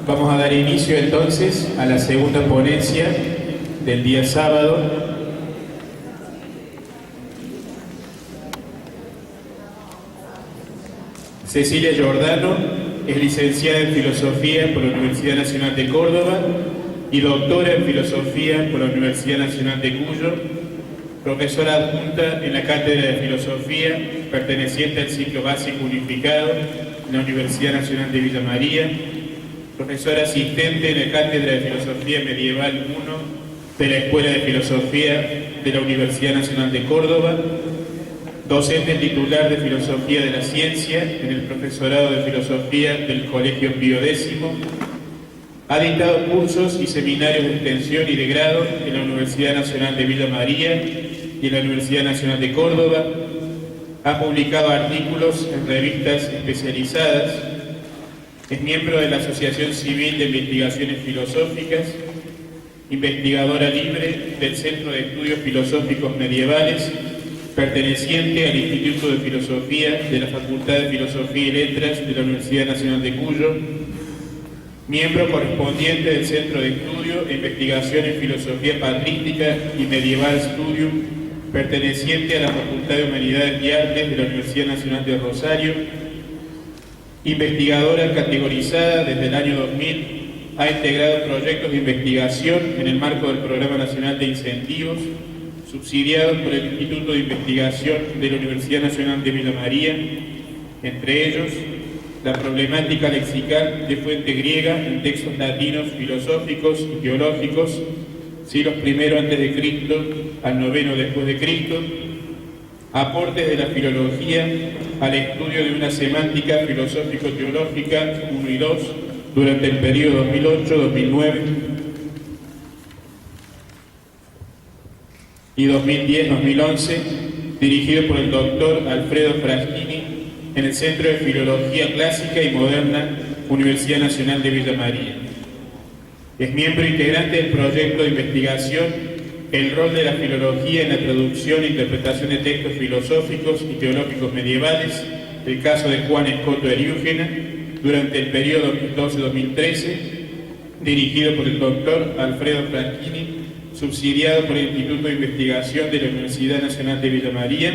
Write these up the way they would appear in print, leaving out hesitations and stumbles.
Vamos a dar inicio entonces a la segunda ponencia del día sábado. Cecilia Giordano es licenciada en Filosofía por la Universidad Nacional de Córdoba y doctora en Filosofía por la Universidad Nacional de Cuyo, profesora adjunta en la Cátedra de Filosofía perteneciente al ciclo básico unificado en la Universidad Nacional de Villa María, profesora asistente en la Cátedra de Filosofía Medieval I de la Escuela de Filosofía de la Universidad Nacional de Córdoba, docente titular de Filosofía de la Ciencia en el Profesorado de Filosofía del Colegio Pío X, ha dictado cursos y seminarios de extensión y de grado en la Universidad Nacional de Villa María y en la Universidad Nacional de Córdoba, ha publicado artículos en revistas especializadas, es miembro de la Asociación Civil de Investigaciones Filosóficas, investigadora libre del Centro de Estudios Filosóficos Medievales, perteneciente al Instituto de Filosofía de la Facultad de Filosofía y Letras de la Universidad Nacional de Cuyo, miembro correspondiente del Centro de Estudio e Investigación en Filosofía Patrística y Medieval Studium, perteneciente a la Facultad de Humanidades y Artes de la Universidad Nacional de Rosario, investigadora categorizada desde el año 2000, ha integrado proyectos de investigación en el marco del Programa Nacional de Incentivos, subsidiados por el Instituto de Investigación de la Universidad Nacional de Villa María, entre ellos la problemática lexical de fuente griega en textos latinos filosóficos y teológicos, siglos I a.C. al IX después de Cristo, aportes de la filología al estudio de una semántica filosófico-teológica 1 y 2 durante el periodo 2008-2009 y 2010-2011, dirigido por el doctor Alfredo Fraschini en el Centro de Filología Clásica y Moderna, Universidad Nacional de Villa María. Es miembro integrante del proyecto de investigación El rol de la filología en la traducción e interpretación de textos filosóficos y teológicos medievales, el caso de Juan Escoto Eriúgena, durante el periodo 2012-2013, dirigido por el doctor Alfredo Fraschini, subsidiado por el Instituto de Investigación de la Universidad Nacional de Villa María,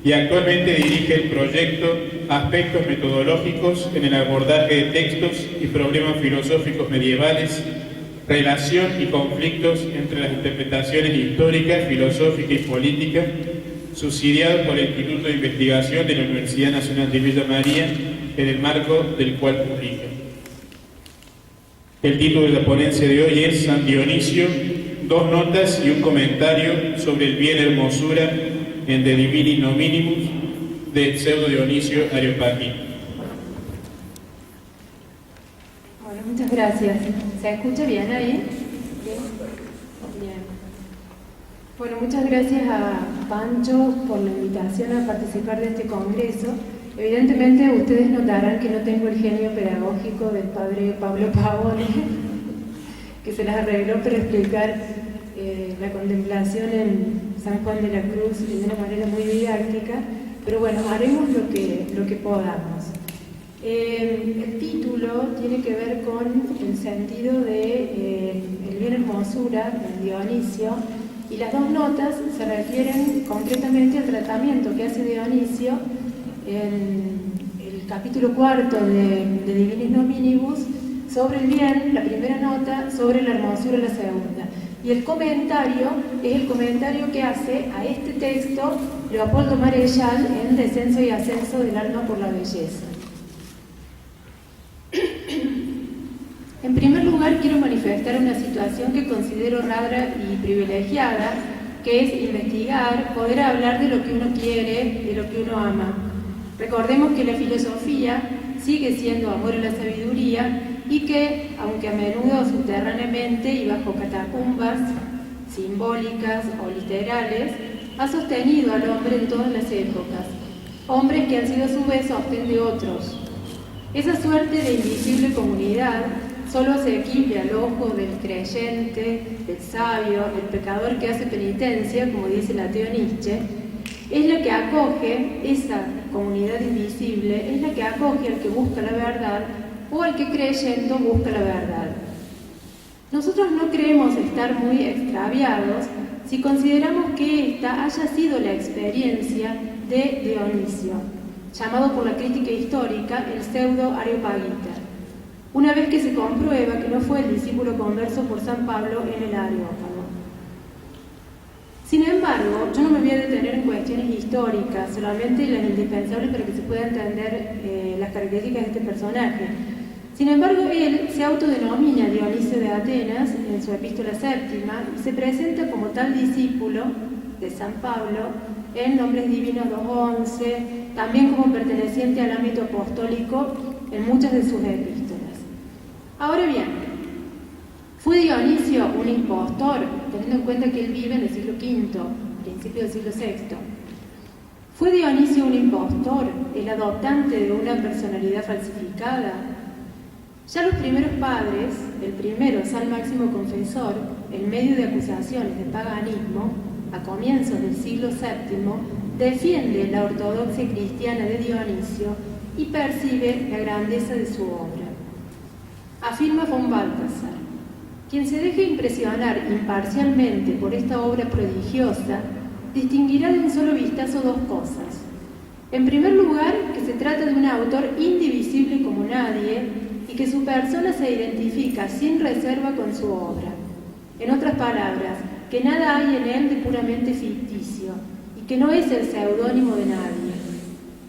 y actualmente dirige el proyecto Aspectos metodológicos en el abordaje de textos y problemas filosóficos medievales, relación y conflictos entre las interpretaciones históricas, filosóficas y políticas, subsidiado por el Instituto de Investigación de la Universidad Nacional de Villa María, en el marco del cual publica. El título de la ponencia de hoy es San Dionisio, dos notas y un comentario sobre el bien hermosura en De Divini Nominimus de Pseudo Dionisio Areopagita. Bueno, muchas gracias. ¿Se escucha bien ahí? Bien. Bien. Bueno, muchas gracias a Pancho por la invitación a participar de este congreso. Evidentemente ustedes notarán que no tengo el genio pedagógico del padre Pablo Pavone, que se las arregló para explicar la contemplación en San Juan de la Cruz de una manera muy didáctica, pero bueno, haremos lo que podamos. El título tiene que ver con el sentido de el bien hermosura de Dionisio, y las dos notas se refieren concretamente al tratamiento que hace Dionisio en el capítulo 4 de Divinis Nominibus sobre el bien, la primera nota, sobre la hermosura, la segunda. Y el comentario es el comentario que hace a este texto Leopoldo Marechal en Descenso y Ascenso del Alma por la Belleza. En primer lugar, quiero manifestar una situación que considero rara y privilegiada, que es investigar, poder hablar de lo que uno quiere, de lo que uno ama. Recordemos que la filosofía sigue siendo amor a la sabiduría y que, aunque a menudo subterráneamente y bajo catacumbas simbólicas o literales, ha sostenido al hombre en todas las épocas, hombres que han sido a su vez sostén de otros. Esa suerte de invisible comunidad, solo asequible al ojo del creyente, del sabio, del pecador que hace penitencia, como dice el ateo Nietzsche, es la que acoge, esa comunidad invisible, es la que acoge al que busca la verdad o al que creyendo busca la verdad. Nosotros no creemos estar muy extraviados si consideramos que esta haya sido la experiencia de Dionisio, llamado por la crítica histórica el pseudo-areopagita, una vez que se comprueba que no fue el discípulo converso por San Pablo en el Areópago. Sin embargo, yo no me voy a detener en cuestiones históricas, solamente las indispensables para que se pueda entender las características de este personaje. Sin embargo, él se autodenomina Dionisio de Atenas en su epístola séptima y se presenta como tal discípulo de San Pablo en Nombres Divinos 2.11, también como perteneciente al ámbito apostólico en muchas de sus epístolas. Ahora bien, ¿fue Dionisio un impostor, teniendo en cuenta que él vive en el siglo V, principio del siglo VI? ¿Fue Dionisio un impostor, el adoptante de una personalidad falsificada? Ya los primeros padres, el primero, San Máximo Confesor, en medio de acusaciones de paganismo, a comienzos del siglo VII, defiende la ortodoxia cristiana de Dionisio y percibe la grandeza de su obra. Afirma von Balthasar: quien se deje impresionar imparcialmente por esta obra prodigiosa, distinguirá de un solo vistazo dos cosas. En primer lugar, que se trata de un autor indivisible como nadie y que su persona se identifica sin reserva con su obra. En otras palabras, que nada hay en él de puramente ficticio y que no es el seudónimo de nadie.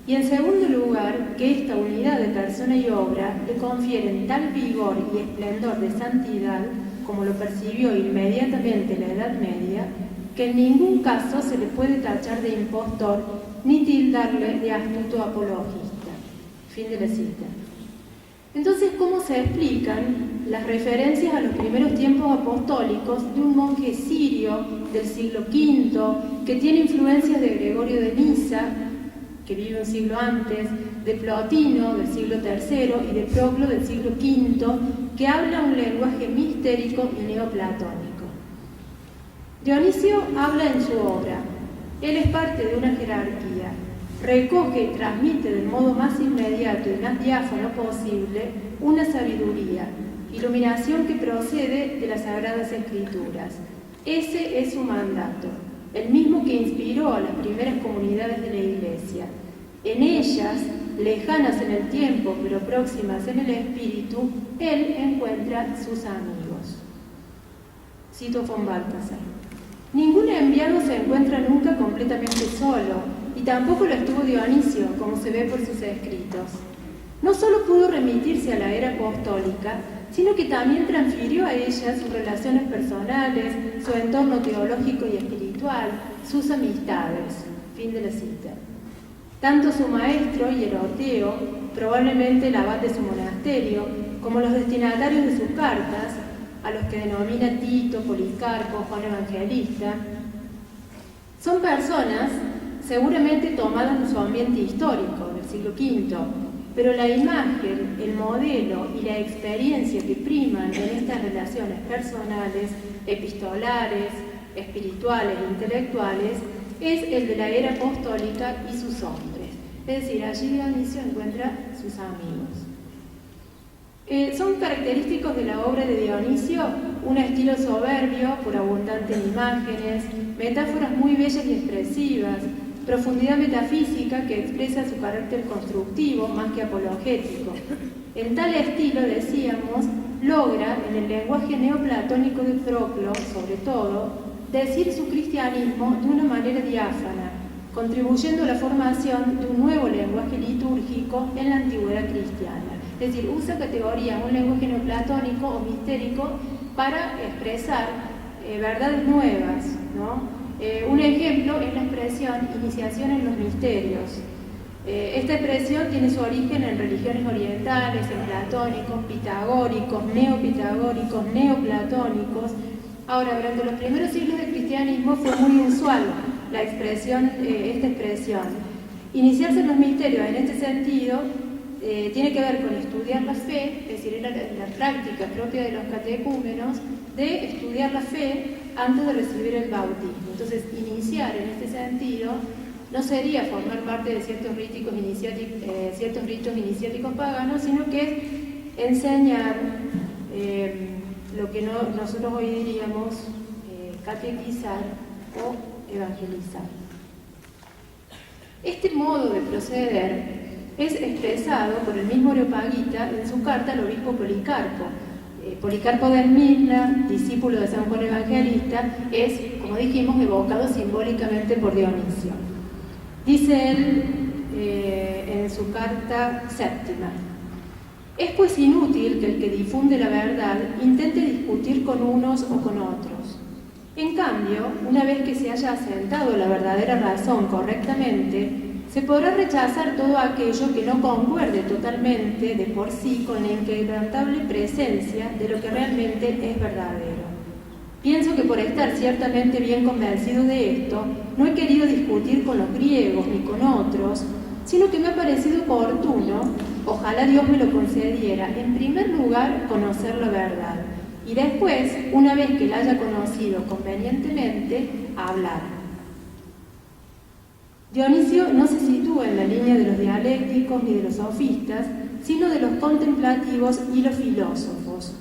Y en segundo lugar, que esta unidad de persona y obra le confieren tal vigor y esplendor de santidad, como lo percibió inmediatamente la Edad Media, que en ningún caso se le puede tachar de impostor ni tildarle de astuto apologista. Fin de la cita. Entonces, ¿cómo se explican las referencias a los primeros tiempos apostólicos de un monje sirio del siglo V, que tiene influencias de Gregorio de Nisa, que vive un siglo antes, de Plotino del siglo III y de Proclo del siglo V, que habla un lenguaje mistérico y neoplatónico? Dionisio habla en su obra. Él es parte de una jerarquía. Recoge y transmite del modo más inmediato y más diáfano posible una sabiduría, iluminación que procede de las Sagradas Escrituras. Ese es su mandato, el mismo que inspiró a las primeras comunidades de la Iglesia. En ellas, lejanas en el tiempo pero próximas en el espíritu, él encuentra sus amigos. Cito von Balthasar: ningún enviado se encuentra nunca completamente solo, y tampoco lo estuvo Dionisio, como se ve por sus escritos. No solo pudo remitirse a la era apostólica, sino que también transfirió a ella sus relaciones personales, su entorno teológico y espiritual, sus amistades. Fin de la cita. Tanto su maestro, Hieroteo, probablemente el abad de su monasterio, como los destinatarios de sus cartas, a los que denomina Tito, Policarpo, Juan Evangelista, son personas seguramente tomadas de su ambiente histórico del siglo V, pero la imagen, el modelo y la experiencia que priman en estas relaciones personales, epistolares, espirituales e intelectuales es el de la era apostólica y sus hombres. Es decir, allí Dionisio encuentra sus amigos. Son característicos de la obra de Dionisio un estilo soberbio, por abundante en imágenes, metáforas muy bellas y expresivas, profundidad metafísica que expresa su carácter constructivo más que apologético. En tal estilo, decíamos, logra, en el lenguaje neoplatónico de Proclo, sobre todo, decir su cristianismo de una manera diáfana, contribuyendo a la formación de un nuevo lenguaje litúrgico en la antigüedad cristiana. Es decir, usa categorías, un lenguaje neoplatónico o mistérico para expresar verdades nuevas, ¿no? Un ejemplo es la expresión iniciación en los misterios. Esta expresión tiene su origen en religiones orientales, en platónicos, pitagóricos, neoplatónicos. Ahora, durante los primeros siglos del cristianismo fue muy usual esta expresión. Iniciarse en los misterios en este sentido tiene que ver con estudiar la fe, es decir, era la práctica propia de los catecúmenos de estudiar la fe antes de recibir el bautismo. Entonces, iniciar en este sentido no sería formar parte de ciertos ritos iniciáticos paganos, sino que es enseñar lo que nosotros hoy diríamos catequizar o evangelizar. Este modo de proceder es expresado por el mismo Areopagita en su carta al obispo Policarpo. Policarpo de Esmirna, discípulo de San Juan Evangelista, es, como dijimos, evocado simbólicamente por Dionisio. Dice él en su carta séptima: es pues inútil que el que difunde la verdad intente discutir con unos o con otros. En cambio, una vez que se haya asentado la verdadera razón correctamente, se podrá rechazar todo aquello que no concuerde totalmente de por sí con la inquebrantable presencia de lo que realmente es verdadero. Pienso que por estar ciertamente bien convencido de esto, no he querido discutir con los griegos ni con otros, sino que me ha parecido oportuno, ojalá Dios me lo concediera, en primer lugar conocer la verdad, y después, una vez que la haya conocido convenientemente, hablar. Dionisio no se sitúa en la línea de los dialécticos ni de los sofistas, sino de los contemplativos y los filósofos,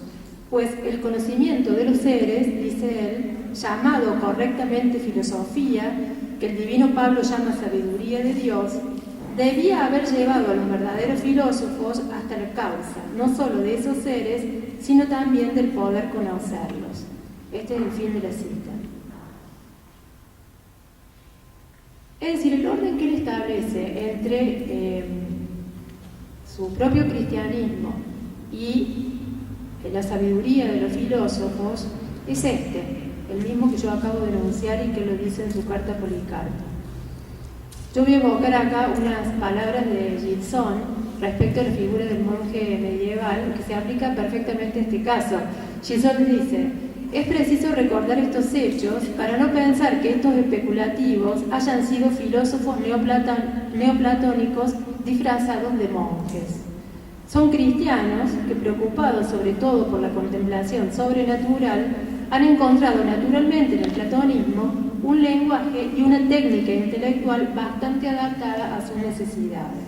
pues el conocimiento de los seres, dice él, llamado correctamente filosofía, que el divino Pablo llama sabiduría de Dios, debía haber llevado a los verdaderos filósofos hasta la causa, no solo de esos seres, sino también del poder conocerlos. Este es el fin de la cita. Es decir, el orden que él establece entre su propio cristianismo y la sabiduría de los filósofos es el mismo que yo acabo de enunciar y que lo dice en su carta a Policarpo. Yo voy a evocar acá unas palabras de Gilson respecto a la figura del monje medieval que se aplica perfectamente a este caso. Gilson dice: es preciso recordar estos hechos para no pensar que estos especulativos hayan sido filósofos neoplatónicos disfrazados de monjes. Son cristianos que, preocupados sobre todo por la contemplación sobrenatural, han encontrado naturalmente en el platonismo un lenguaje y una técnica intelectual bastante adaptada a sus necesidades.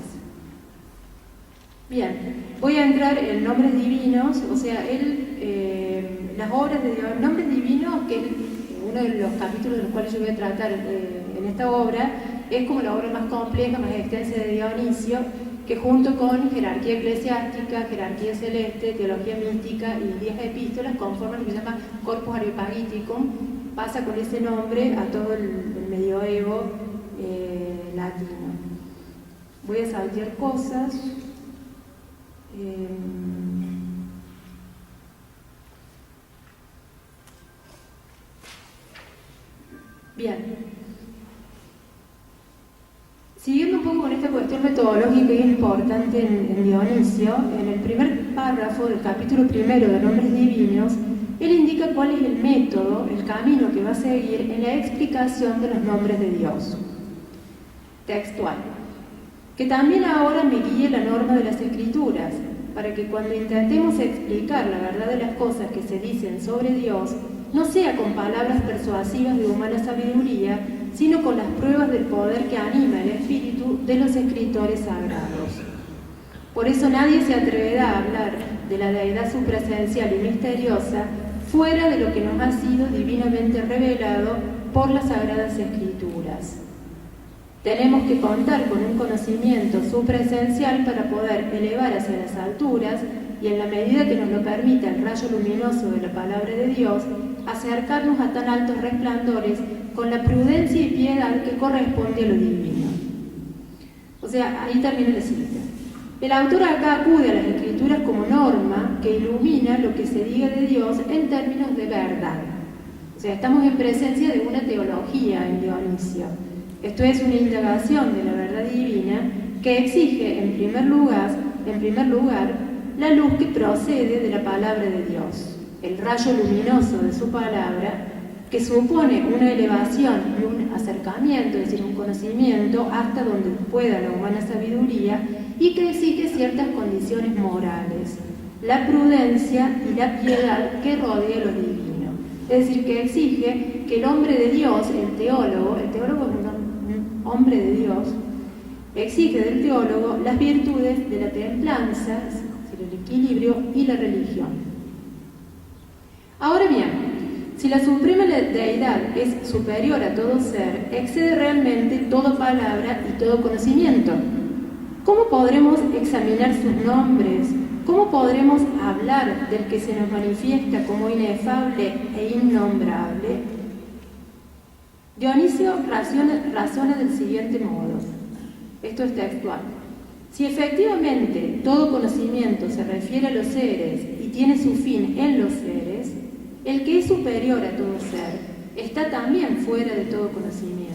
Bien, voy a entrar en nombres divinos, o sea, las obras de nombres divinos, que es uno de los capítulos de los cuales yo voy a tratar en esta obra, es como la obra más compleja, más extensa de Dionisio, que junto con jerarquía eclesiástica, jerarquía celeste, teología mística y 10 epístolas conforman lo que se llama Corpus Areopagiticum. Pasa con ese nombre a todo el medioevo latino. Voy a saltear cosas. Bien. Siguiendo un poco con esta cuestión metodológica y importante en Dionisio, en el primer párrafo del capítulo primero de Nombres Divinos, él indica cuál es el método, el camino que va a seguir en la explicación de los nombres de Dios. Textual. Que también ahora me guíe la norma de las Escrituras, para que cuando intentemos explicar la verdad de las cosas que se dicen sobre Dios, no sea con palabras persuasivas de humana sabiduría, sino con las pruebas del poder que anima el espíritu de los escritores sagrados. Por eso nadie se atreverá a hablar de la deidad supraesencial y misteriosa fuera de lo que nos ha sido divinamente revelado por las Sagradas Escrituras. Tenemos que contar con un conocimiento supraesencial para poder elevar hacia las alturas y, en la medida que nos lo permita el rayo luminoso de la palabra de Dios, acercarnos a tan altos resplandores con la prudencia y piedad que corresponde a lo divino. O sea, ahí termina la cita. El autor acá acude a las Escrituras como norma que ilumina lo que se diga de Dios en términos de verdad. O sea, estamos en presencia de una teología en Dionisio. Esto es una indagación de la verdad divina que exige, en primer lugar, la luz que procede de la palabra de Dios, el rayo luminoso de su palabra, que supone una elevación y un acercamiento, es decir, un conocimiento hasta donde pueda la humana sabiduría, y que exige ciertas condiciones morales, la prudencia y la piedad que rodea lo divino. Es decir, que exige que el hombre de Dios, el teólogo es un hombre de Dios, exige del teólogo las virtudes de la templanza, entre el equilibrio y la religión. Ahora bien, si la suprema deidad es superior a todo ser, excede realmente toda palabra y todo conocimiento. ¿Cómo podremos examinar sus nombres? ¿Cómo podremos hablar del que se nos manifiesta como inefable e innombrable? Dionisio razona del siguiente modo. Esto es textual. Si efectivamente todo conocimiento se refiere a los seres y tiene su fin en los seres, el que es superior a todo ser está también fuera de todo conocimiento.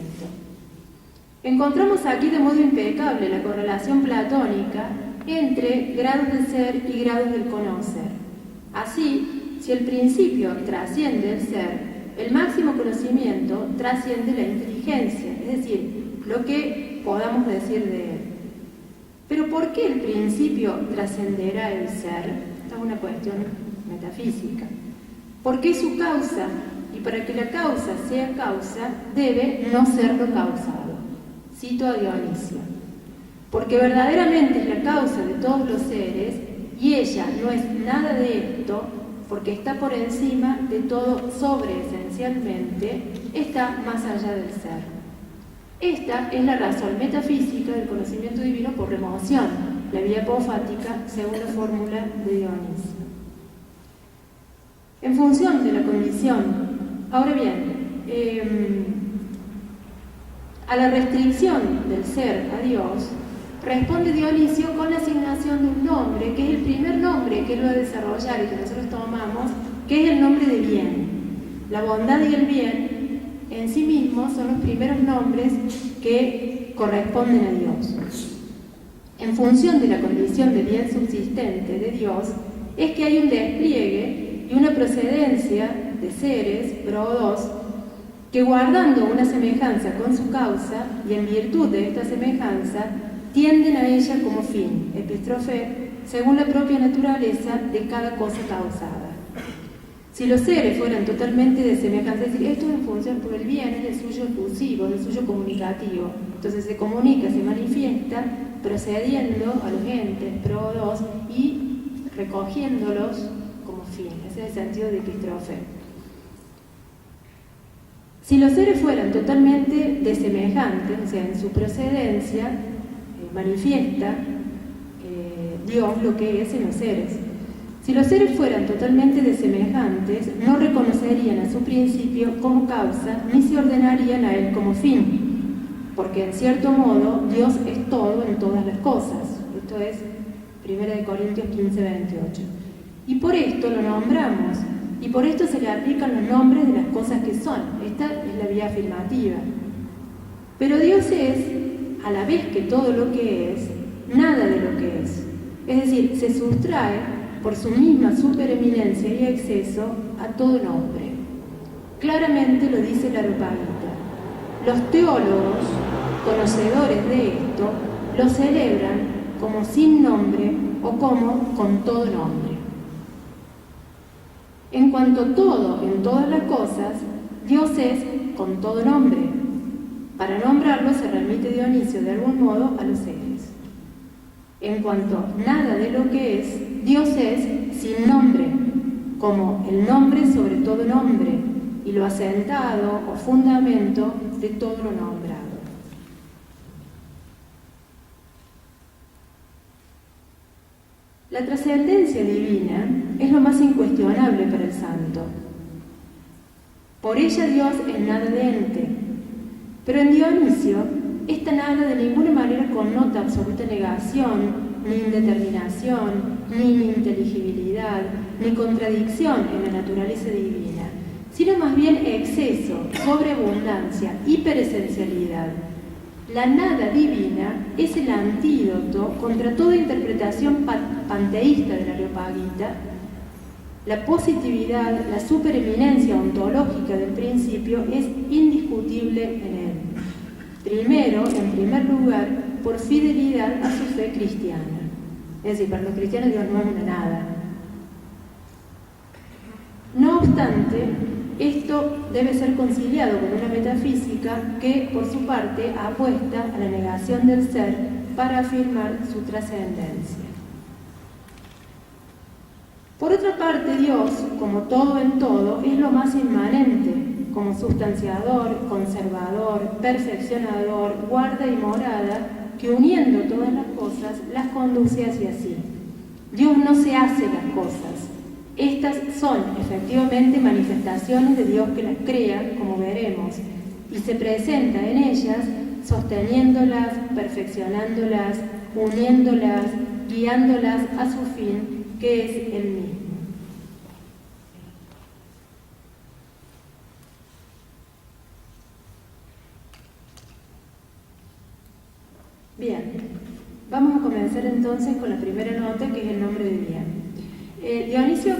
Encontramos aquí de modo impecable la correlación platónica entre grados de ser y grados del conocer. Así, si el principio trasciende el ser, el máximo conocimiento trasciende la inteligencia, es decir, lo que podamos decir de él. Pero ¿por qué el principio trascenderá el ser? Esta es una cuestión metafísica. Porque es su causa, y para que la causa sea causa, debe no serlo causado. Cito a Dionisio. Porque verdaderamente es la causa de todos los seres, y ella no es nada de esto, porque está por encima de todo, sobreesencialmente, está más allá del ser. Esta es la razón metafísica del conocimiento divino por remoción, la vía apofática según la fórmula de Dionisio. En función de la condición, ahora bien, a la restricción del ser a Dios, responde Dionisio con la asignación de un nombre, que es el primer nombre que él va a desarrollar y que nosotros tomamos, que es el nombre de bien. La bondad y el bien en sí mismos son los primeros nombres que corresponden a Dios. En función de la condición de bien subsistente de Dios, es que hay un despliegue y una procedencia de seres, pro-dos, que guardando una semejanza con su causa y en virtud de esta semejanza, tienden a ella como fin, epístrofe, según la propia naturaleza de cada cosa causada. Si los seres fueran totalmente de semejanza, es decir, esto en función por el bien es el suyo efusivo, el suyo comunicativo, entonces se comunica, se manifiesta, procediendo a los entes, pro dos, y recogiéndolos como fin. Ese es el sentido de epístrofe. Si los seres fueran totalmente desemejantes, o sea, en su procedencia, manifiesta Dios lo que es en los seres. Si los seres fueran totalmente desemejantes, no reconocerían a su principio como causa, ni se ordenarían a él como fin, porque en cierto modo Dios es todo en todas las cosas. Esto es 1 Corintios 15, 28. Y por esto lo nombramos, y por esto se le aplican los nombres de las cosas que son. Esta es la vía afirmativa. Pero Dios es, a la vez que todo lo que es, nada de lo que es. Es decir, se sustrae por su misma supereminencia y exceso a todo nombre. Claramente lo dice el Areopagita. Los teólogos, conocedores de esto, lo celebran como sin nombre o como con todo nombre. En cuanto a todo en todas las cosas, Dios es con todo nombre. Para nombrarlo se remite Dionisio de algún modo a los seres. En cuanto a nada de lo que es, Dios es sin nombre, como el nombre sobre todo nombre, y lo asentado o fundamento de todo lo nombrado. La trascendencia divina es lo más incuestionable para el santo. Por ella Dios es nada de ente, pero en Dionisio esta nada de ninguna manera connota absoluta negación, ni indeterminación, ni ininteligibilidad, ni contradicción en la naturaleza divina, sino más bien exceso, sobreabundancia, hiperesencialidad. La nada divina es el antídoto contra toda interpretación panteísta del Areopagita. La positividad, la supereminencia ontológica del principio es indiscutible en él. Primero, en primer lugar, por fidelidad a su fe cristiana. Es decir, para los cristianos Dios no es una nada. No obstante, esto debe ser conciliado con una metafísica que, por su parte, apuesta a la negación del ser para afirmar su trascendencia. Por otra parte, Dios, como todo en todo, es lo más inmanente, como sustanciador, conservador, perfeccionador, guarda y morada, que uniendo todas las cosas, las conduce hacia sí. Dios no se hace las cosas. Estas son efectivamente manifestaciones de Dios que las crea, como veremos, y se presenta en ellas, sosteniéndolas, perfeccionándolas, uniéndolas, guiándolas a su fin, que es el mismo. Bien, vamos a comenzar entonces con la primera nota, que es el nombre de bien. Dionisio,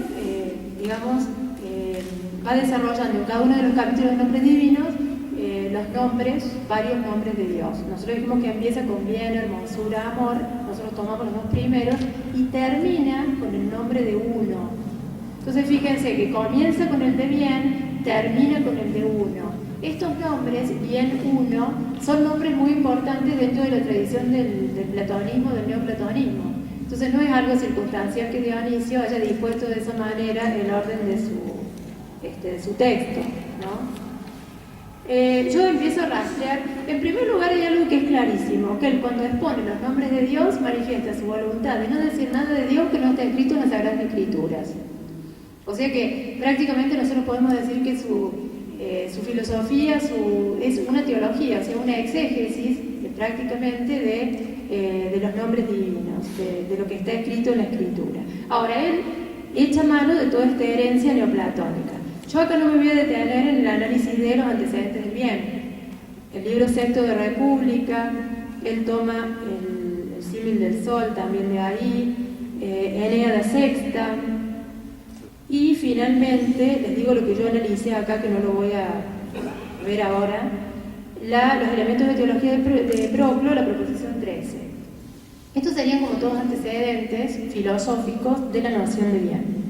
va desarrollando en cada uno de los capítulos de nombres divinos los nombres, varios nombres de Dios. Nosotros dijimos que empieza con bien, hermosura, amor, nosotros tomamos los dos primeros y termina con el nombre de uno. Entonces fíjense que comienza con el de bien, termina con el de uno. Estos nombres, bien uno, son nombres muy importantes dentro de la tradición del platonismo, del neoplatonismo. Entonces no es algo circunstancial que Dionisio haya dispuesto de esa manera el orden de su texto, ¿no? Yo empiezo a rastrear. En primer lugar hay algo que es clarísimo, que él cuando expone los nombres de Dios manifiesta su voluntad de no decir nada de Dios que no está escrito en las Sagradas Escrituras. O sea que prácticamente nosotros podemos decir que su filosofía es una teología, o sea, una exégesis prácticamente de los nombres divinos, de lo que está escrito en la Escritura. Ahora, él echa mano de toda esta herencia neoplatónica. Yo acá no me voy a detener en el análisis de los antecedentes del bien. El libro sexto de República, él toma el símil del sol también de ahí, Eneada sexta, y finalmente, les digo lo que yo analicé acá, que no lo voy a ver ahora, los elementos de teología de Proclo, la proposición 13. Estos serían como todos antecedentes filosóficos de la noción de bien.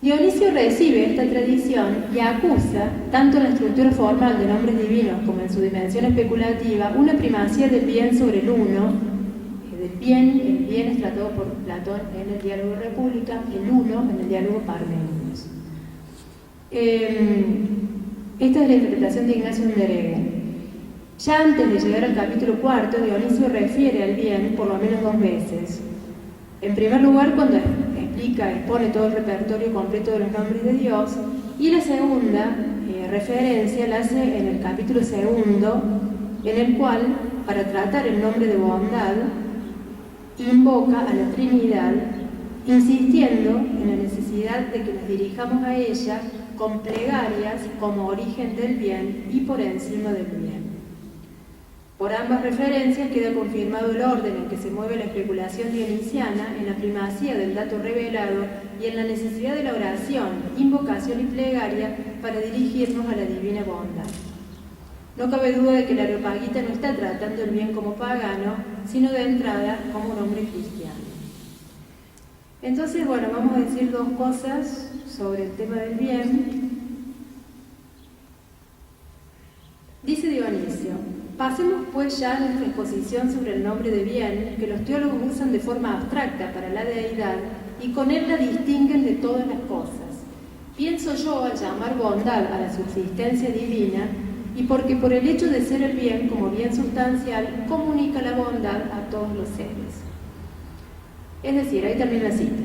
Dionisio recibe esta tradición y acusa, tanto en la estructura formal de nombres divinos como en su dimensión especulativa, una primacía del bien sobre el uno. El bien es tratado por Platón en el diálogo República, el uno en el diálogo Parménides. Esta es la interpretación de Ignacio Underegen. Ya antes de llegar al capítulo cuarto, Dionisio refiere al bien por lo menos dos veces. En primer lugar, cuando expone todo el repertorio completo de los nombres de Dios, y la segunda referencia la hace en el capítulo segundo, en el cual, para tratar el nombre de bondad, invoca a la Trinidad, insistiendo en la necesidad de que nos dirijamos a ella con plegarias como origen del bien y por encima del bien. Por ambas referencias queda confirmado el orden en que se mueve la especulación dionisiana, en la primacía del dato revelado y en la necesidad de la oración, invocación y plegaria para dirigirnos a la divina bondad. No cabe duda de que la Areopagita no está tratando el bien como pagano, sino de entrada como un hombre cristiano. Entonces, bueno, vamos a decir dos cosas sobre el tema del bien. Dice Dionisio: pasemos pues ya a nuestra exposición sobre el nombre de bien, que los teólogos usan de forma abstracta para la deidad y con él la distinguen de todas las cosas. Pienso yo al llamar bondad a la subsistencia divina, y porque por el hecho de ser el bien como bien sustancial, comunica la bondad a todos los seres. Es decir, ahí termina la cita.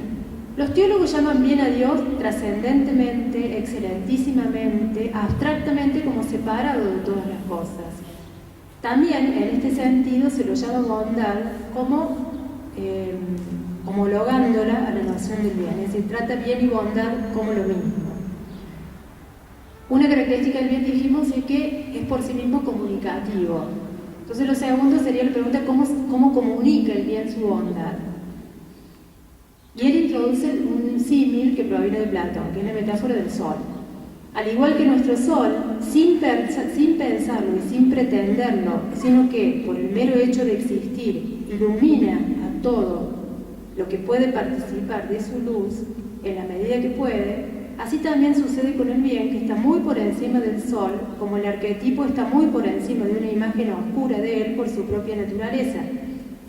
Los teólogos llaman bien a Dios trascendentemente, excelentísimamente, abstractamente como separado de todas las cosas. También en este sentido se lo llama bondad como homologándola a la noción del bien, es decir, trata bien y bondad como lo mismo. Una característica del bien, dijimos, es que es por sí mismo comunicativo. Entonces lo segundo sería la pregunta: ¿cómo comunica el bien su bondad? Y él introduce un símil que proviene de Platón, que es la metáfora del sol. Al igual que nuestro sol, sin pensarlo y sin pretenderlo, sino que por el mero hecho de existir, ilumina a todo lo que puede participar de su luz en la medida que puede, así también sucede con el bien, que está muy por encima del sol, como el arquetipo está muy por encima de una imagen oscura de él por su propia naturaleza,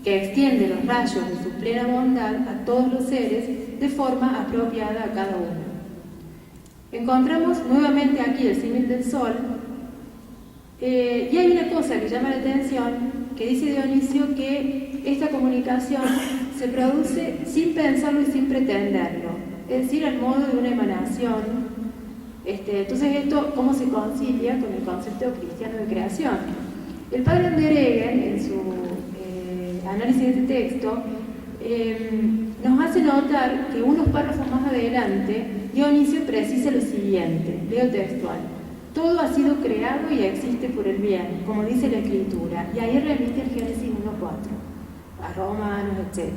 que extiende los rayos de su plena bondad a todos los seres de forma apropiada a cada uno. Encontramos nuevamente aquí el símil del sol, y hay una cosa que llama la atención, que dice Dionisio que esta comunicación se produce sin pensarlo y sin pretenderlo, es decir, al modo de una emanación. Entonces, esto, ¿cómo se concilia con el concepto cristiano de creación? El padre Anderegger, en su análisis de este texto, nos hace notar que unos párrafos más adelante, Dionisio precisa lo siguiente, leo textual: todo ha sido creado y existe por el bien, como dice la Escritura, y ahí remite el Génesis 1:4, a Romanos, etc.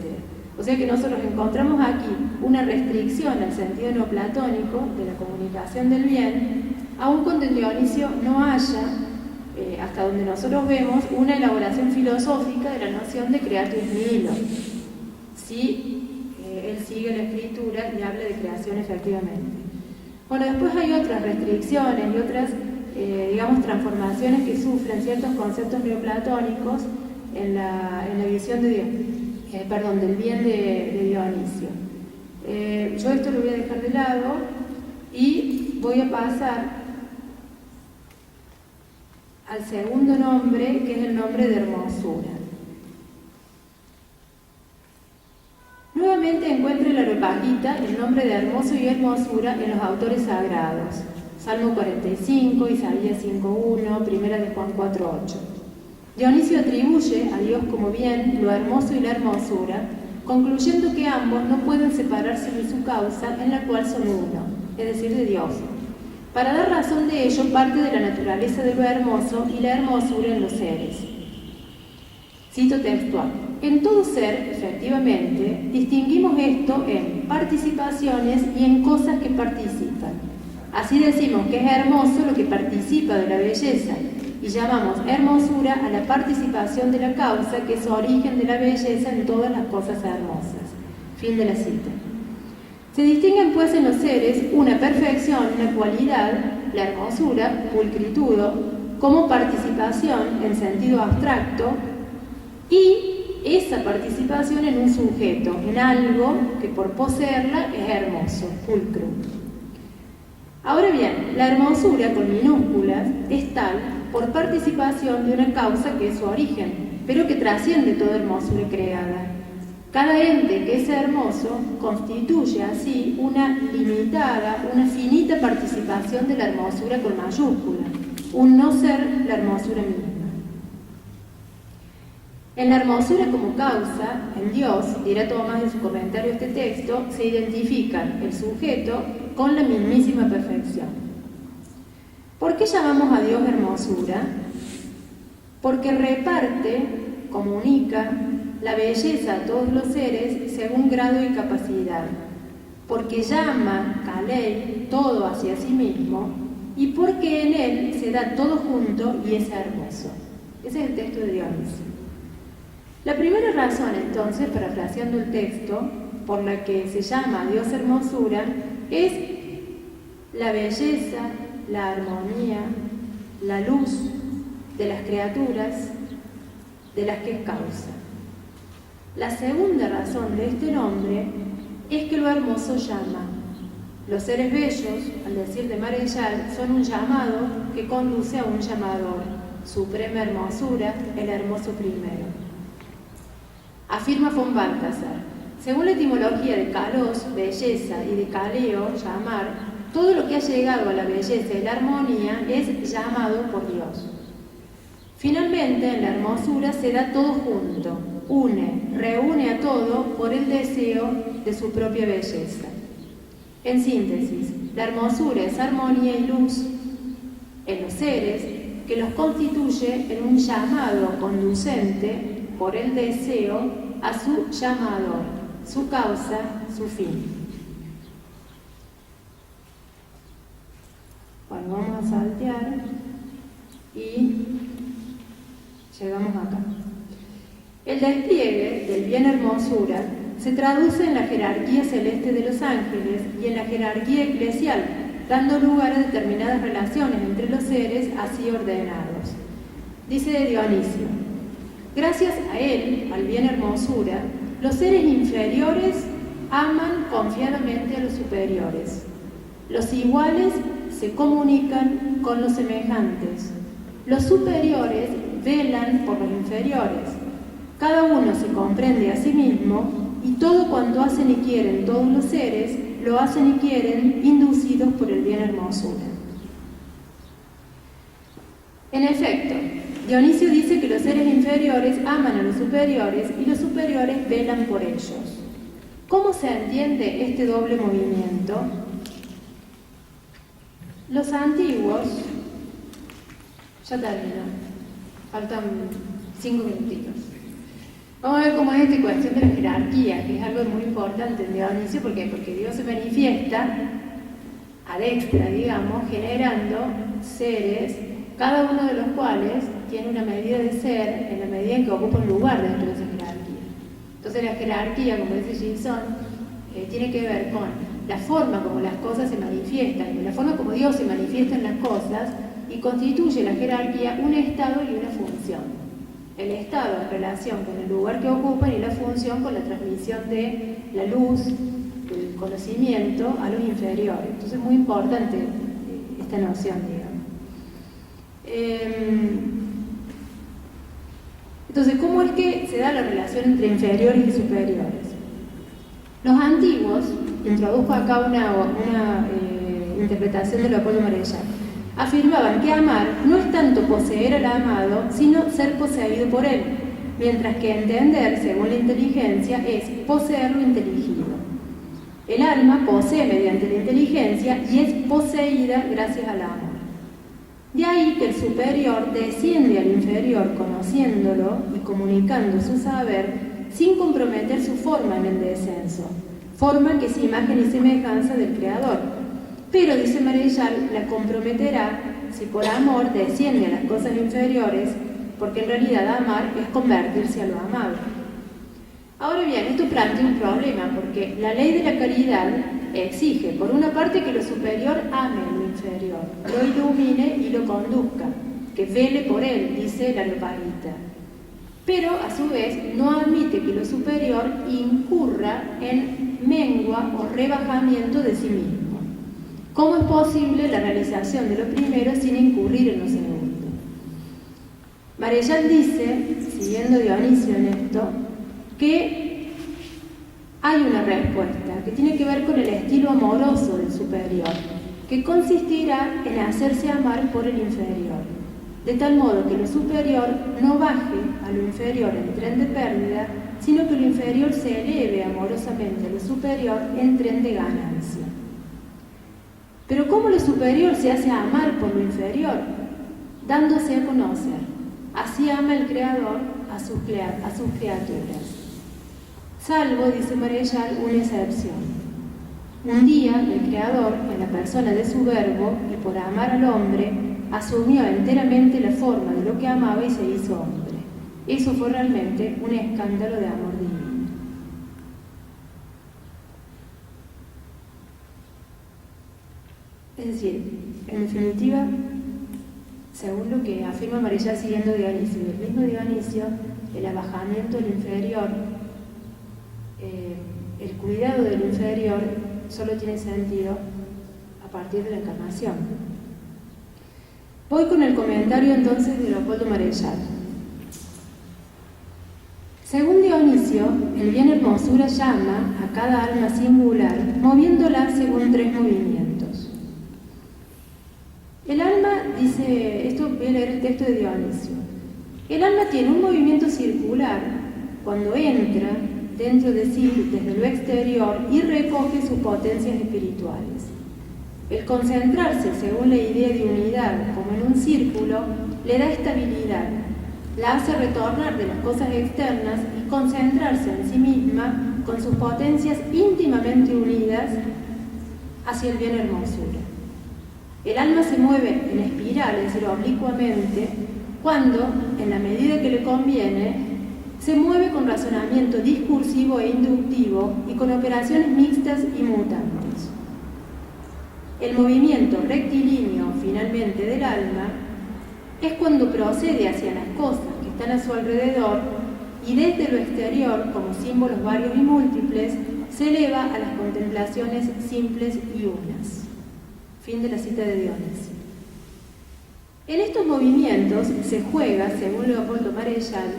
O sea que nosotros encontramos aquí una restricción al sentido neoplatónico de la comunicación del bien, aun cuando en Dionisio no haya, hasta donde nosotros vemos, una elaboración filosófica de la noción de creatus nihilo. Sí, él sigue la Escritura y habla de creación efectivamente. Bueno, después hay otras restricciones y otras, transformaciones que sufren ciertos conceptos neoplatónicos en la visión del bien de Dionisio. Yo esto lo voy a dejar de lado y voy a pasar al segundo nombre, que es el nombre de hermosura. Nuevamente encuentra en la Areopagita el nombre de hermoso y hermosura en los autores sagrados. Salmo 45, Isaías 5:1, Primera de Juan 4:8. Dionisio atribuye a Dios como bien lo hermoso y la hermosura, concluyendo que ambos no pueden separarse de su causa, en la cual son uno, es decir, de Dios. Para dar razón de ello, parte de la naturaleza de lo hermoso y la hermosura en los seres. Cito textual: en todo ser, efectivamente, distinguimos esto en participaciones y en cosas que participan. Así decimos que es hermoso lo que participa de la belleza, y llamamos hermosura a la participación de la causa que es origen de la belleza en todas las cosas hermosas. Fin de la cita. Se distinguen pues en los seres una perfección, una cualidad, la hermosura, pulcritudo, como participación en sentido abstracto, y esa participación en un sujeto, en algo que por poseerla es hermoso, pulcro. Ahora bien, la hermosura con minúsculas es tal por participación de una causa que es su origen, pero que trasciende toda hermosura creada. Cada ente que es hermoso constituye así una limitada, una finita participación de la hermosura con mayúscula, un no ser la hermosura misma. En la hermosura como causa, en Dios, dirá Tomás en su comentario a este texto, se identifican el sujeto con la mismísima perfección. ¿Por qué llamamos a Dios hermosura? Porque reparte, comunica, la belleza a todos los seres según grado y capacidad, porque llama, kalei, todo hacia sí mismo, y porque en él se da todo junto y es hermoso. Ese es el texto de Dionisio. La primera razón, entonces, parafraseando el texto, por la que se llama a Dios hermosura, es la belleza, la armonía, la luz de las criaturas de las que es causa. La segunda razón de este nombre es que lo hermoso llama. Los seres bellos, al decir de Marechal, son un llamado que conduce a un llamador, suprema hermosura, el hermoso primero. Afirma von Balthasar: según la etimología de kalos, belleza, y de kaleo, llamar, todo lo que ha llegado a la belleza y la armonía es llamado por Dios. Finalmente, en la hermosura se da todo junto, reúne a todo por el deseo de su propia belleza. En síntesis, la hermosura es armonía y luz en los seres que los constituye en un llamado conducente por el deseo a su llamador, su causa, su fin. Bueno, vamos a saltear y llegamos acá. El despliegue del bien hermosura se traduce en la jerarquía celeste de los ángeles y en la jerarquía eclesial, dando lugar a determinadas relaciones entre los seres así ordenados. Dice Dionisio: gracias a él, al bien hermosura, los seres inferiores aman confiadamente a los superiores. Los iguales se comunican con los semejantes. Los superiores velan por los inferiores. Cada uno se comprende a sí mismo y todo cuanto hacen y quieren todos los seres, lo hacen y quieren inducidos por el bien hermosura. En efecto, Dionisio dice que los seres inferiores aman a los superiores y los superiores velan por ellos. ¿Cómo se entiende este doble movimiento? Los antiguos, ya termino, faltan 5 minutitos. Vamos a ver cómo es esta cuestión de la jerarquía, que es algo muy importante en Dionisio. ¿Por qué? Porque Dios se manifiesta ad extra, digamos, generando seres, cada uno de los cuales tiene una medida de ser en la medida en que ocupa un lugar dentro de esa jerarquía. Entonces la jerarquía, como dice Gilson, tiene que ver con la forma como las cosas se manifiestan, la forma como Dios se manifiesta en las cosas, y constituye la jerarquía un estado y una función. El estado en relación con el lugar que ocupan y la función con la transmisión de la luz, del conocimiento a los inferiores. Entonces es muy importante esta noción, digamos. Entonces, ¿cómo es que se da la relación entre inferiores y superiores? Los antiguos, introduzco acá una interpretación de Leopoldo Marechal, afirmaban que amar no es tanto poseer al amado, sino ser poseído por él, mientras que entender, según la inteligencia, es poseer lo inteligido. El alma posee mediante la inteligencia y es poseída gracias al amor. De ahí que el superior desciende al inferior conociéndolo y comunicando su saber sin comprometer su forma en el descenso, forma que es imagen y semejanza del Creador. Pero, dice Marechal, la comprometerá si por amor desciende a las cosas inferiores, porque en realidad amar es convertirse a lo amado. Ahora bien, esto plantea un problema, porque la ley de la caridad exige, por una parte, que lo superior ame lo inferior, lo ilumine y lo conduzca, que vele por él, dice la Areopagita. Pero, a su vez, no admite que lo superior incurra en mengua o rebajamiento de sí mismo. ¿Cómo es posible la realización de lo primero sin incurrir en lo segundo? Marechal dice, siguiendo Dionisio en esto, que hay una respuesta que tiene que ver con el estilo amoroso del superior, que consistirá en hacerse amar por el inferior, de tal modo que lo superior no baje a lo inferior en tren de pérdida, sino que lo inferior se eleve amorosamente a lo superior en tren de ganancia. Pero ¿cómo lo superior se hace amar por lo inferior? Dándose a conocer. Así ama el Creador a sus criaturas. Salvo, dice Marechal, una excepción. Un día el Creador, en la persona de su Verbo, y por amar al hombre, asumió enteramente la forma de lo que amaba y se hizo hombre. Eso fue realmente un escándalo de amor divino. Es decir, en definitiva, según lo que afirma Marechal siguiendo Dionisio, el mismo Dionisio, el abajamiento del inferior, el cuidado del inferior, solo tiene sentido a partir de la encarnación. Voy con el comentario entonces de Leopoldo Marechal. Según Dionisio, el bien hermosura llama a cada alma singular, moviéndola según 3 movimientos. El alma, dice, esto voy a leer el texto de Dionisio. El alma tiene un movimiento circular cuando entra dentro de sí desde lo exterior y recoge sus potencias espirituales. El concentrarse según la idea de unidad como en un círculo le da estabilidad, la hace retornar de las cosas externas y concentrarse en sí misma con sus potencias íntimamente unidas hacia el bien hermosura. El alma se mueve en espiral, es decir, oblicuamente, cuando, en la medida que le conviene, se mueve con razonamiento discursivo e inductivo y con operaciones mixtas y mutantes. El movimiento rectilíneo, finalmente, del alma es cuando procede hacia las cosas que están a su alrededor y desde lo exterior, como símbolos varios y múltiples, se eleva a las contemplaciones simples y unas. Fin de la cita de Dionisio. En estos movimientos se juega, según Leopoldo Marechal,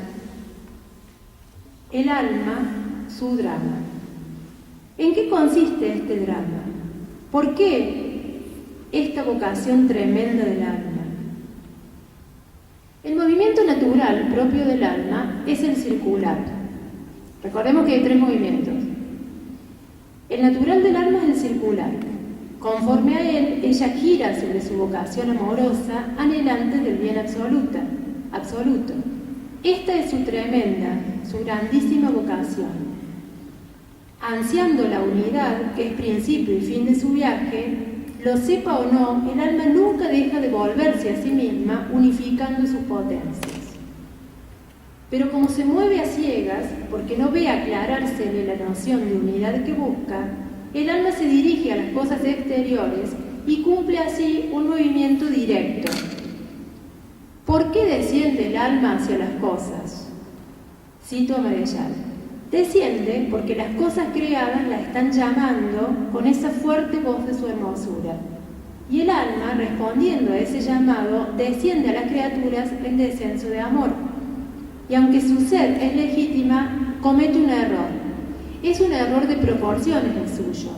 el alma, su drama. ¿En qué consiste este drama? ¿Por qué esta vocación tremenda del alma? El movimiento natural propio del alma es el circular. Recordemos que hay 3 movimientos. El natural del alma es el circular. Conforme a él, ella gira sobre su vocación amorosa, anhelante del bien absoluto. Esta es su tremenda, su grandísima vocación. Ansiando la unidad, que es principio y fin de su viaje, lo sepa o no, el alma nunca deja de volverse a sí misma, unificando sus potencias. Pero como se mueve a ciegas, porque no ve aclarársele la noción de unidad que busca, el alma se dirige a las cosas exteriores y cumple así un movimiento directo. ¿Por qué desciende el alma hacia las cosas? Cito a Marechal. Desciende porque las cosas creadas la están llamando con esa fuerte voz de su hermosura. Y el alma, respondiendo a ese llamado, desciende a las criaturas en descenso de amor. Y aunque su sed es legítima, comete un error. Es un error de proporciones el suyo,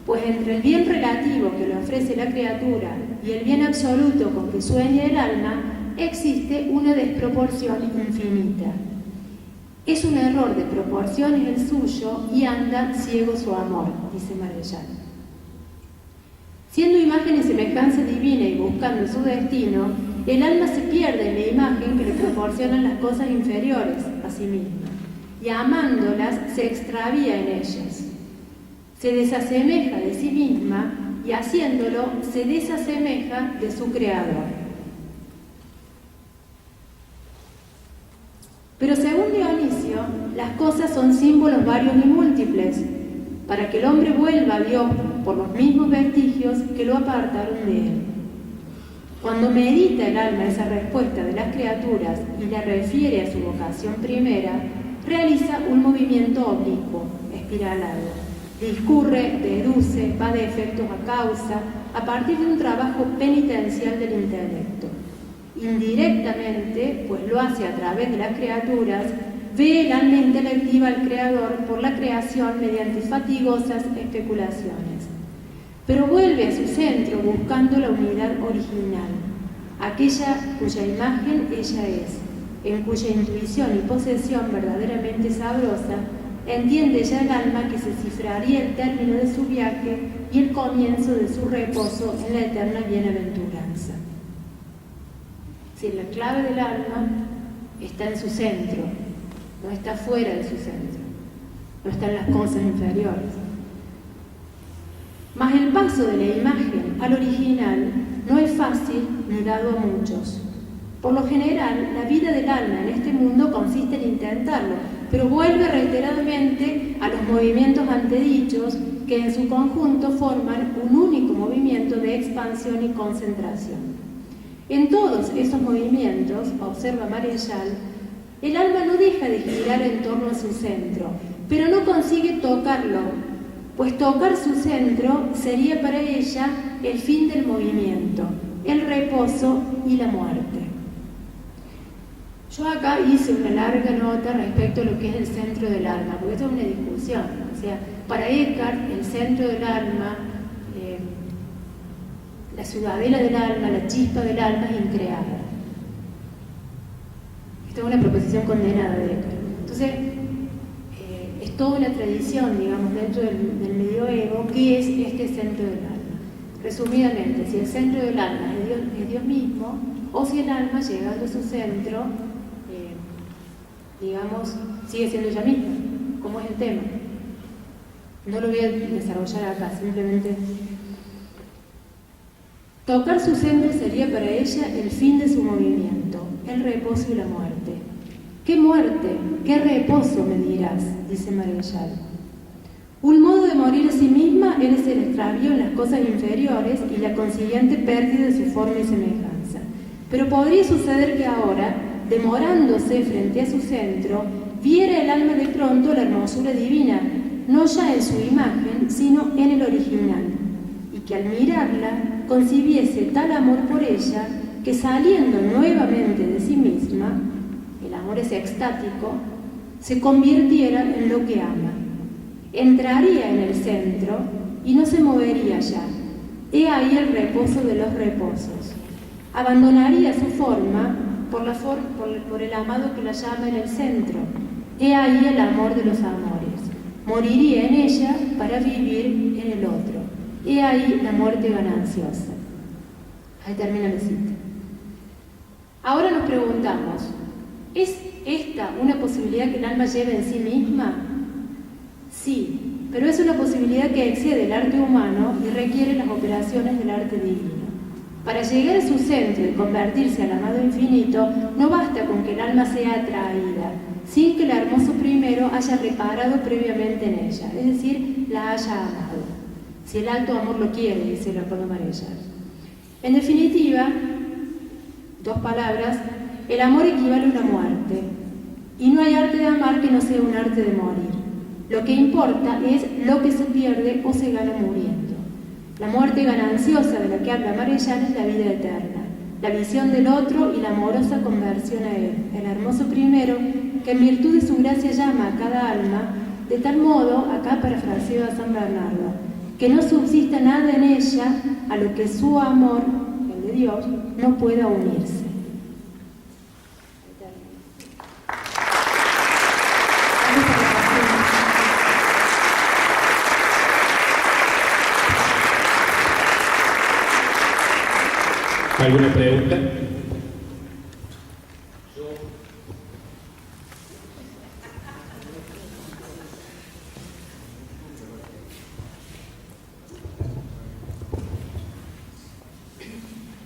pues entre el bien relativo que le ofrece la criatura y el bien absoluto con que sueña el alma, existe una desproporción infinita. Es un error de proporciones el suyo y anda ciego su amor, dice Marechal. Siendo imagen y semejanza divina y buscando su destino, el alma se pierde en la imagen que le proporcionan las cosas inferiores a sí misma, y amándolas se extravía en ellas. Se desasemeja de sí misma y haciéndolo se desasemeja de su creador. Pero según Dionisio, las cosas son símbolos varios y múltiples, para que el hombre vuelva a Dios por los mismos vestigios que lo apartaron de él. Cuando medita el alma esa respuesta de las criaturas y la refiere a su vocación primera, realiza un movimiento oblicuo, espiralado. Discurre, deduce, va de efectos a causa, a partir de un trabajo penitencial del intelecto. Indirectamente, pues lo hace a través de las criaturas, ve el alma intelectiva al Creador por la creación mediante fatigosas especulaciones. Pero vuelve a su centro buscando la unidad original, aquella cuya imagen ella es, en cuya intuición y posesión verdaderamente sabrosa, entiende ya el alma que se cifraría el término de su viaje y el comienzo de su reposo en la eterna bienaventuranza. Si la clave del alma está en su centro, no está fuera de su centro, no está en las cosas inferiores. Mas el paso de la imagen al original no es fácil ni dado a muchos. Por lo general, la vida del alma en este mundo consiste en intentarlo, pero vuelve reiteradamente a los movimientos antedichos que en su conjunto forman un único movimiento de expansión y concentración. En todos esos movimientos, observa Marechal, el alma no deja de girar en torno a su centro, pero no consigue tocarlo, pues tocar su centro sería para ella el fin del movimiento, el reposo y la muerte. Yo acá hice una larga nota respecto a lo que es el centro del alma, porque esto es una discusión. O sea, para Eckhart, el centro del alma, la ciudadela del alma, la chispa del alma es increada. Esta es una proposición condenada de Eckhart. Entonces, es toda una tradición, digamos, dentro del medioevo, que es este centro del alma. Resumidamente, si el centro del alma es Dios mismo, o si el alma, llegando a su centro, digamos, sigue siendo ella misma, como es el tema. No lo voy a desarrollar acá, simplemente. Tocar su centro sería para ella el fin de su movimiento, el reposo y la muerte. ¿Qué muerte? ¿Qué reposo? Me dirás, dice Marechal. Un modo de morir a sí misma es el extravío en las cosas inferiores y la consiguiente pérdida de su forma y semejanza. Pero podría suceder que ahora, demorándose frente a su centro, viera el alma de pronto la hermosura divina no ya en su imagen, sino en el original, y que al mirarla concibiese tal amor por ella que saliendo nuevamente de sí misma, el amor es extático, se convirtiera en lo que ama. Entraría en el centro y no se movería ya. He ahí el reposo de los reposos. Abandonaría su forma por el amado que la llama en el centro. He ahí el amor de los amores. Moriría en ella para vivir en el otro. He ahí la muerte gananciosa. Ahí termina la cita. Ahora nos preguntamos, ¿es esta una posibilidad que el alma lleve en sí misma? Sí, pero es una posibilidad que excede el arte humano y requiere las operaciones del arte divino. Para llegar a su centro y convertirse al amado infinito, no basta con que el alma sea atraída, sin que el hermoso primero haya reparado previamente en ella, es decir, la haya amado. Si el alto amor lo quiere, dice Leopoldo Marechal. En definitiva, dos palabras, el amor equivale a una muerte, y no hay arte de amar que no sea un arte de morir. Lo que importa es lo que se pierde o se gana muriendo. La muerte gananciosa de la que habla Marechal es la vida eterna, la visión del otro y la amorosa conversión a él, el hermoso primero que en virtud de su gracia llama a cada alma, de tal modo, acá parafraseo a San Bernardo, que no subsista nada en ella a lo que su amor, el de Dios, no pueda unirse. ¿Alguna pregunta?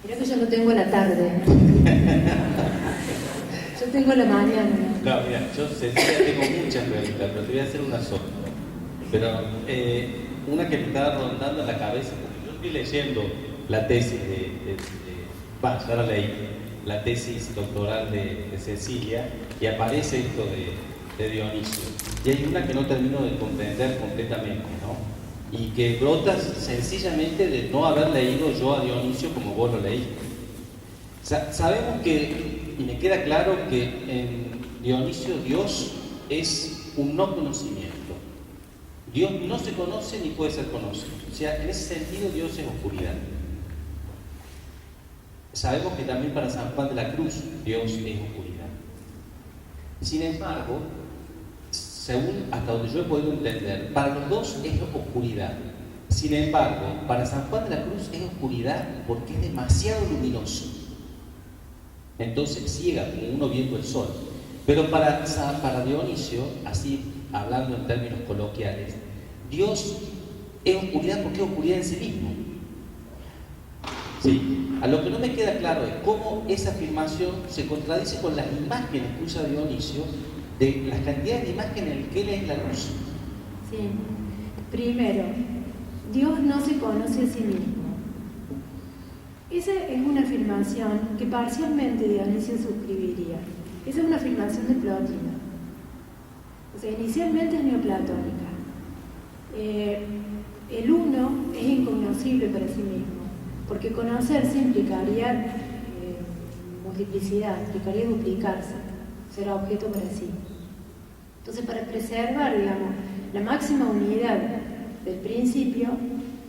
Creo que yo no tengo la tarde. Yo tengo la mañana. No, mira, yo Cecilia tengo muchas preguntas, pero te voy a hacer una sola. Pero una que me estaba rondando en la cabeza, porque yo estoy leyendo la tesis ya la leí, la tesis doctoral de Cecilia, y aparece esto de Dionisio. Y hay una que no termino de comprender completamente, ¿no? Y que brota sencillamente de no haber leído yo a Dionisio como vos lo leíste. Sabemos que, y me queda claro que en Dionisio Dios es un no conocimiento. Dios no se conoce ni puede ser conocido. O sea, en ese sentido Dios es oscuridad. Sabemos que también para San Juan de la Cruz Dios es oscuridad. Sin embargo, según hasta donde yo he podido entender, para los dos es oscuridad. Sin embargo, para San Juan de la Cruz es oscuridad porque es demasiado luminoso. Entonces ciega, como uno viendo el sol. Pero para Dionisio, así hablando en términos coloquiales, Dios es oscuridad porque es oscuridad en sí mismo. Sí. A lo que no me queda claro es cómo esa afirmación se contradice con las imágenes que usa Dionisio, de las cantidades de imágenes en las que él es la luz. Sí. Primero, Dios no se conoce a sí mismo. Esa es una afirmación que parcialmente Dionisio suscribiría. Esa es una afirmación de Plotino. O sea, inicialmente es neoplatónica. El uno es incognoscible para sí mismo, porque conocerse implicaría multiplicidad, implicaría duplicarse, será objeto para sí. Entonces, para preservar, digamos, la máxima unidad del principio,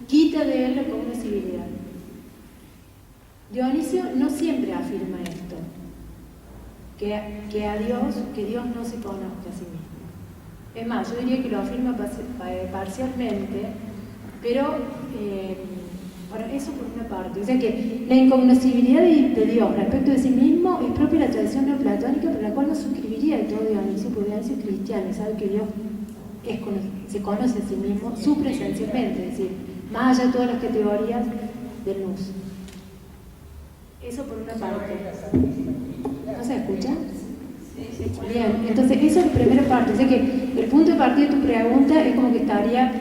quita de él la cognoscibilidad. Dionisio no siempre afirma esto, que Dios no se conozca a sí mismo. Es más, yo diría que lo afirma parcialmente, pero bueno, eso por una parte. O sea que la incognoscibilidad de Dios respecto de sí mismo es propia de la tradición neoplatónica, por la cual no suscribiría de todo Dionisio, porque Dionisio es cristiano y sabe que Dios se conoce a sí mismo supresencialmente, es decir, más allá de todas las categorías de luz. Eso por una parte. ¿No se escucha? Bien, entonces eso es la primera parte. O sea que el punto de partida de tu pregunta es como que estaría...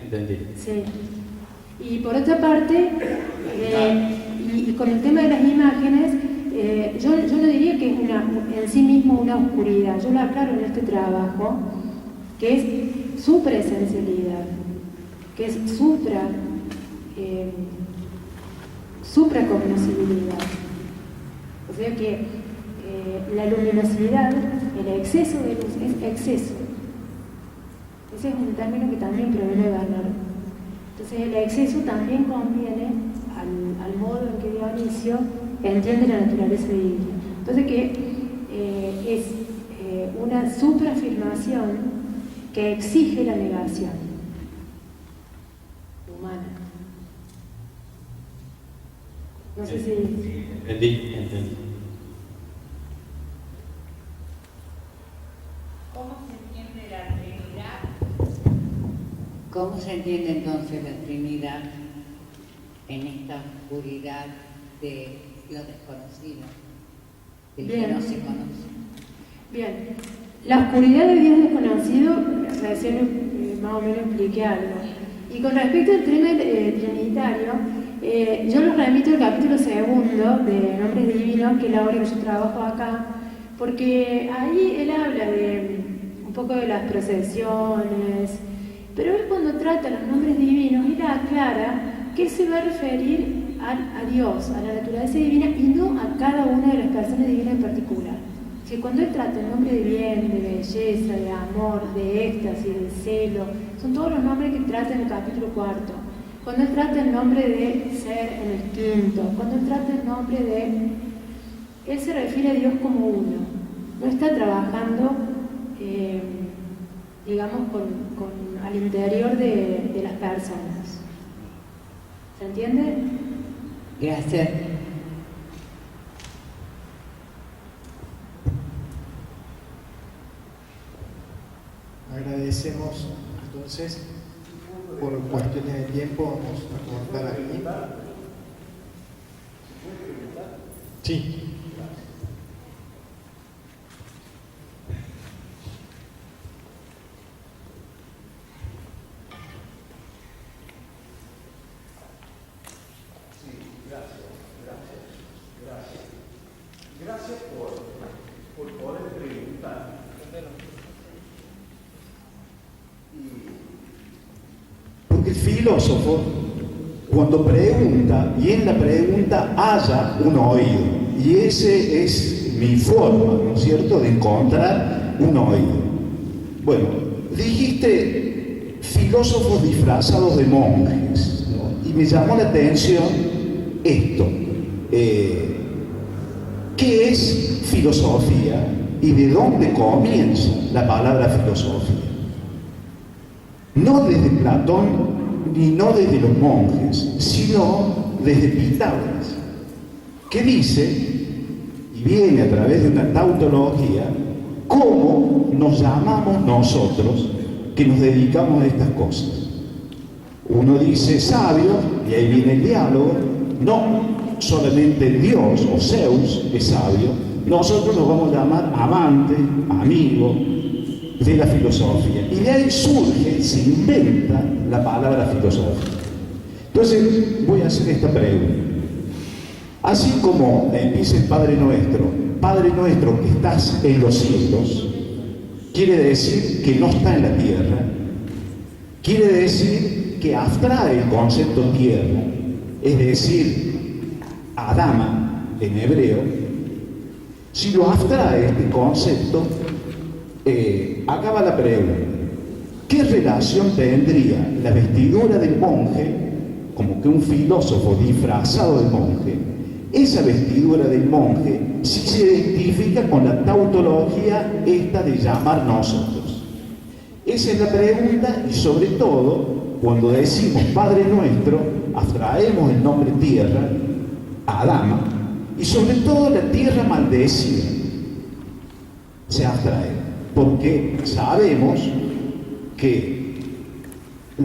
Entendí. Sí. Y por otra parte, y con el tema de las imágenes, yo no diría que es en sí mismo una oscuridad. Yo lo aclaro en este trabajo, que es supraesencialidad, que es supracognoscibilidad. O sea que la luminosidad, el exceso de luz, es exceso. Ese es un término que también proviene de Bernardo. Entonces el exceso también conviene al modo en que Dionisio entiende la naturaleza divina. Entonces que es una supraafirmación que exige la negación humana. No sé si... Entendí. ¿Cómo se entiende la Trinidad? ¿Cómo se entiende entonces la Trinidad en esta oscuridad de lo desconocido, de lo que no se conoce? Bien, la oscuridad del Dios desconocido, recién más o menos expliqué algo. Y con respecto al tema trinitario, yo los remito al capítulo 2 de Nombres Divinos, que es la obra que yo trabajo acá, porque ahí él habla de un poco de las procesiones, pero él cuando trata los nombres divinos, él aclara que se va a referir a Dios, a la naturaleza divina, y no a cada una de las personas divinas en particular. Que cuando él trata el nombre de bien, de belleza, de amor, de éxtasis, de celo, son todos los nombres que trata en el capítulo 4. Cuando él trata el nombre de ser en el 5, cuando él trata el nombre de... Él se refiere a Dios como uno. No está trabajando, digamos, al interior de las personas. ¿Se entiende? Gracias. Agradecemos entonces, por cuestiones de tiempo vamos a cortar aquí. Sí. Gracias por poder preguntar. Porque el filósofo, cuando pregunta, y en la pregunta haya un oído, y ese es mi forma, ¿no es cierto?, de encontrar un oído. Bueno, dijiste filósofos disfrazados de monjes, ¿no? Y me llamó la atención esto. ¿Qué es filosofía y de dónde comienza la palabra filosofía? No desde Platón ni no desde los monjes, sino desde Pitágoras, que dice, y viene a través de una tautología, cómo nos llamamos nosotros que nos dedicamos a estas cosas. Uno dice sabio, y ahí viene el diálogo. No solamente Dios o Zeus es sabio, nosotros nos vamos a llamar amante, amigo de la filosofía. Y de ahí surge, se inventa la palabra filosofía. Entonces voy a hacer esta pregunta. Así como empieza el Padre Nuestro que estás en los cielos, quiere decir que no está en la tierra, quiere decir que abstrae el concepto tierra, es decir, Adama en hebreo. Si lo abstrae este concepto, acaba la pregunta: ¿qué relación tendría la vestidura del monje, como que un filósofo disfrazado de monje, esa vestidura del monje, si se identifica con la tautología esta de llamar nosotros? Esa es la pregunta, y sobre todo, cuando decimos Padre Nuestro, abstraemos el nombre tierra, Adama, y sobre todo la tierra maldecida se abstrae, porque sabemos que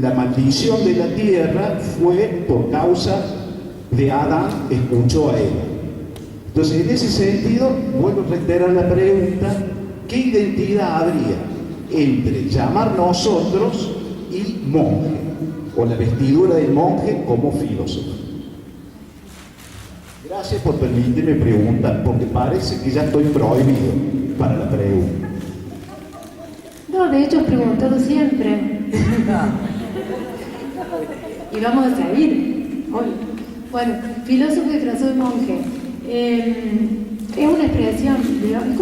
la maldición de la tierra fue por causa de Adán, escuchó a Eva. Entonces, en ese sentido, vuelvo a reiterar la pregunta: ¿qué identidad habría entre llamar nosotros y monje, o la vestidura del monje como filósofo? Gracias por permitirme preguntar, porque parece que ya estoy prohibido para la pregunta. No, No, de hecho, he preguntado siempre. Y vamos a seguir hoy. Bueno, filósofo disfrazado de monje. Es una expresión, digamos, es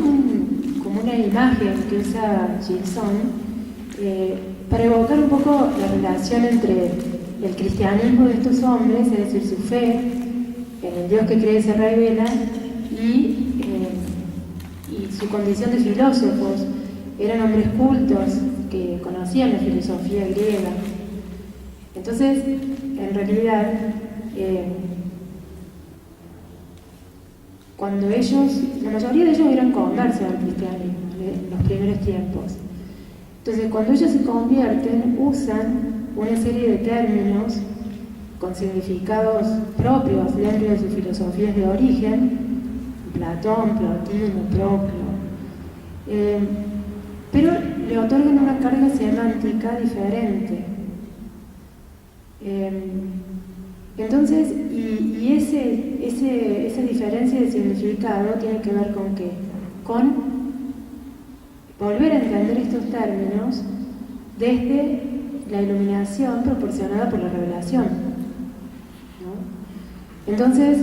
como una imagen que usa Gilson para evocar un poco la relación entre el cristianismo de estos hombres, es decir, su fe en el Dios que cree y se revela, y su condición de filósofos. Eran hombres cultos que conocían la filosofía griega. Entonces, en realidad, cuando ellos, la mayoría de ellos eran conversos al cristianismo en los primeros tiempos. Entonces, cuando ellos se convierten, usan una serie de términos con significados propios dentro de sus filosofías de origen, Platón, Plotino, Proclo, pero le otorgan una carga semántica diferente. Entonces, esa diferencia de significado tiene que ver con qué? Con volver a entender estos términos desde la iluminación proporcionada por la revelación, ¿no? Entonces,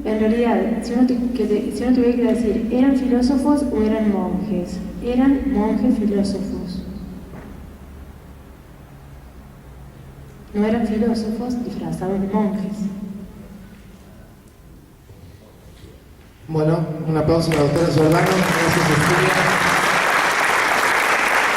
en realidad, si uno tuviera que decir, ¿eran filósofos o eran monjes? Eran monjes filósofos. No eran filósofos disfrazados de monjes. Bueno, un aplauso a la doctora Giordano. Gracias, Cecilia.